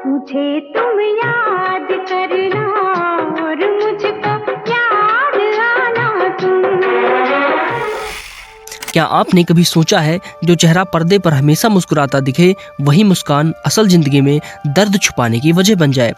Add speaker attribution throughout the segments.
Speaker 1: मुझे तुम याद करना और मुझको याद आना तुम।
Speaker 2: क्या आपने कभी सोचा है जो चेहरा पर्दे पर हमेशा मुस्कुराता दिखे वही मुस्कान असल जिंदगी में दर्द छुपाने की वजह बन जाए।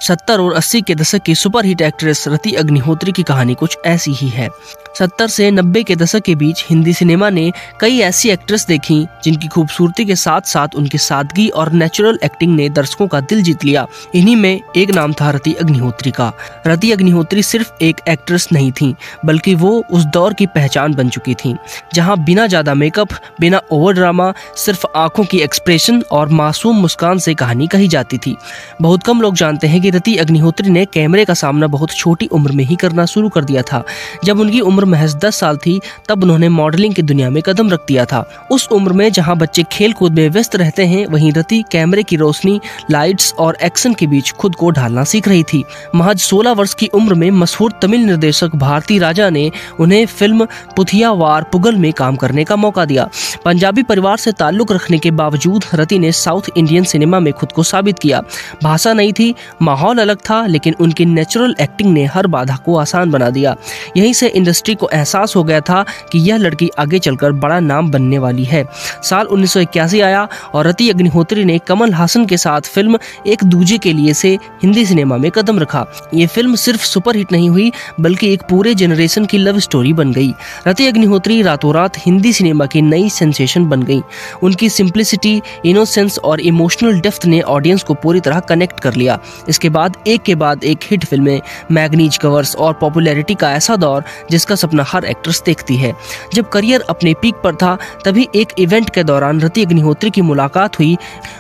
Speaker 2: 70 और 80 के दशक की सुपरहिट एक्ट्रेस रति अग्निहोत्री की कहानी कुछ ऐसी ही है। 70 से 90 के दशक के बीच हिंदी सिनेमा ने कई ऐसी एक्ट्रेस देखी जिनकी खूबसूरती के साथ साथ उनकी सादगी और नेचुरल एक्टिंग ने दर्शकों का दिल जीत लिया। इन्हीं में एक नाम था रति अग्निहोत्री का। रति अग्निहोत्री सिर्फ एक एक्ट्रेस नहीं थी बल्कि वो उस दौर की पहचान बन चुकी थी जहां बिना ज्यादा मेकअप, बिना ओवर ड्रामा, सिर्फ आंखों की एक्सप्रेशन और मासूम मुस्कान से कहानी कही जाती थी। बहुत कम लोग जानते हैं कि रति अग्निहोत्री ने कैमरे का सामना बहुत छोटी उम्र में ही करना शुरू कर दिया था। जब उनकी उम्र महज 10 साल थी तब उन्होंने मॉडलिंग की दुनिया में कदम रख दिया था। उस उम्र में जहां बच्चे खेल कूद में व्यस्त रहते हैं वहीं रति कैमरे की रोशनी, लाइट्स और एक्शन के बीच खुद को ढालना सीख रही थी। महज 16 वर्ष की उम्र में मशहूर तमिल निर्देशक भारती राजा ने उन्हें फिल्म पुथिया वार पुगल में काम करने का मौका दिया। पंजाबी परिवार से ताल्लुक रखने के बावजूद रति ने साउथ इंडियन सिनेमा में खुद को साबित किया। भाषा नहीं थी, माहौल अलग था, लेकिन उनकी नेचुरल एक्टिंग ने हर बाधा को आसान बना दिया। यहीं से इंडस्ट्री को एहसास हो गया था कि यह लड़की आगे चलकर बड़ा नाम बनने वाली है। साल 1981 आया और रति अग्निहोत्री ने कमल हासन के साथ फिल्म एक दूजे के लिए से हिंदी सिनेमा में कदम रखा। ये फिल्म सिर्फ सुपरहिट नहीं हुई बल्कि एक पूरे जनरेशन की लव स्टोरी बन गई। रति अग्निहोत्री रातों रात हिंदी सिनेमा की नई सेंसेशन बन गई। उनकी सिंप्लिसिटी, इनोसेंस और इमोशनल डेप्थ ने ऑडियंस को पूरी तरह कनेक्ट कर लिया। इसके बाद एक हिट फिल्में, मैगनीज कवर्स और पॉपुलैरिटी का ऐसा दौर जिसका सपना हर एक्ट्रेस देखती है। जब करियर अपने पीक पर था तभी एक इवेंट के दौरान रति अग्निहोत्री की मुलाकात हुई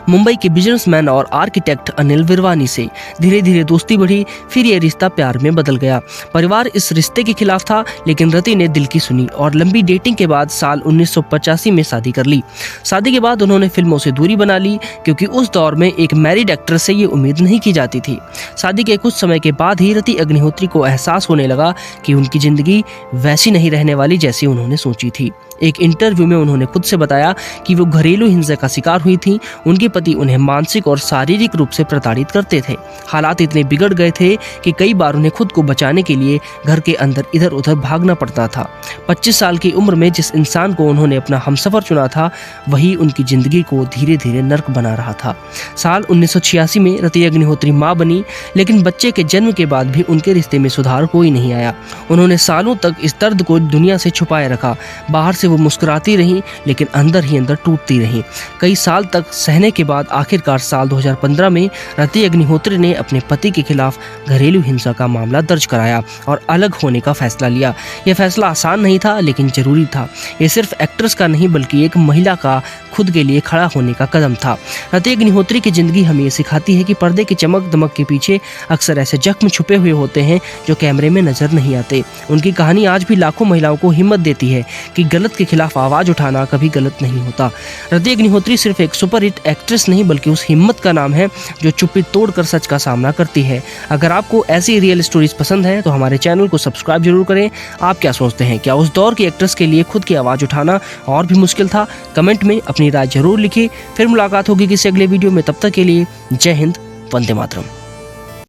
Speaker 2: मुंबई के बिजनेसमैन और आर्किटेक्ट अनिल विरवानी से। धीरे धीरे दोस्ती बढ़ी, फिर ये रिश्ता प्यार में बदल गया। परिवार इस रिश्ते के खिलाफ था लेकिन रति ने दिल की सुनी और लंबी डेटिंग के बाद साल 1985 में शादी कर ली। शादी के बाद उन्होंने फिल्मों से दूरी बना ली क्योंकि उस दौर में एक मैरिड एक्ट्रेस से ये उम्मीद नहीं की जाती थी। शादी के कुछ समय के बाद ही रति अग्निहोत्री को एहसास होने लगा कि उनकी जिंदगी वैसी नहीं रहने वाली जैसी उन्होंने सोची थी। एक इंटरव्यू में उन्होंने खुद से बताया कि वो घरेलू हिंसा का शिकार हुई थी। उनके पति उन्हें मानसिक और शारीरिक रूप से प्रताड़ित करते थे। हालात इतने बिगड़ गए थे कि कई बार उन्हें खुद को बचाने के लिए घर के अंदर इधर उधर भागना पड़ता था। 25 साल की उम्र में जिस इंसान को उन्होंने अपना हमसफर चुना था वही उनकी जिंदगी को धीरे धीरे नर्क बना रहा था। साल 1986 में रति अग्निहोत्री मां बनी लेकिन बच्चे के जन्म के बाद भी उनके रिश्ते में सुधार कोई नहीं आया। उन्होंने सालों तक इस दर्द को दुनिया से छुपाए रखा। बाहर से वो मुस्कुराती रहीं लेकिन अंदर ही अंदर टूटती रहीं। कई साल तक सहने के बाद आखिरकार साल 2015 में रति अग्निहोत्री ने अपने पति के खिलाफ घरेलू हिंसा का मामला दर्ज कराया और अलग होने का फैसला लिया। यह फैसला आसान नहीं था लेकिन जरूरी था। ये सिर्फ एक्ट्रेस का नहीं बल्कि एक महिला का खुद के लिए खड़ा होने का कदम था। रति अग्निहोत्री की जिंदगी हमें ये सिखाती है कि पर्दे की चमक दमक के पीछे अक्सर ऐसे जख्म छुपे हुए होते हैं जो कैमरे में नजर नहीं आते। उनकी कहानी आज भी लाखों महिलाओं को हिम्मत देती है कि गलत के खिलाफ आवाज उठाना कभी गलत नहीं होता। रति अग्निहोत्री सिर्फ एक सुपरहिट एक्ट्रेस नहीं बल्कि उस हिम्मत का नाम है जो चुप्पी तोड़कर सच का सामना करती है। अगर आपको ऐसी रियल स्टोरीज पसंद है तो हमारे चैनल को सब्सक्राइब जरूर करें। आप क्या सोचते हैं, क्या उस दौर की एक्ट्रेस के लिए खुद की आवाज उठाना और भी मुश्किल था? कमेंट में अपनी राय जरूर लिखिए। फिर मुलाकात होगी किसी अगले वीडियो में। तब तक के लिए जय हिंद, वंदे मातरम।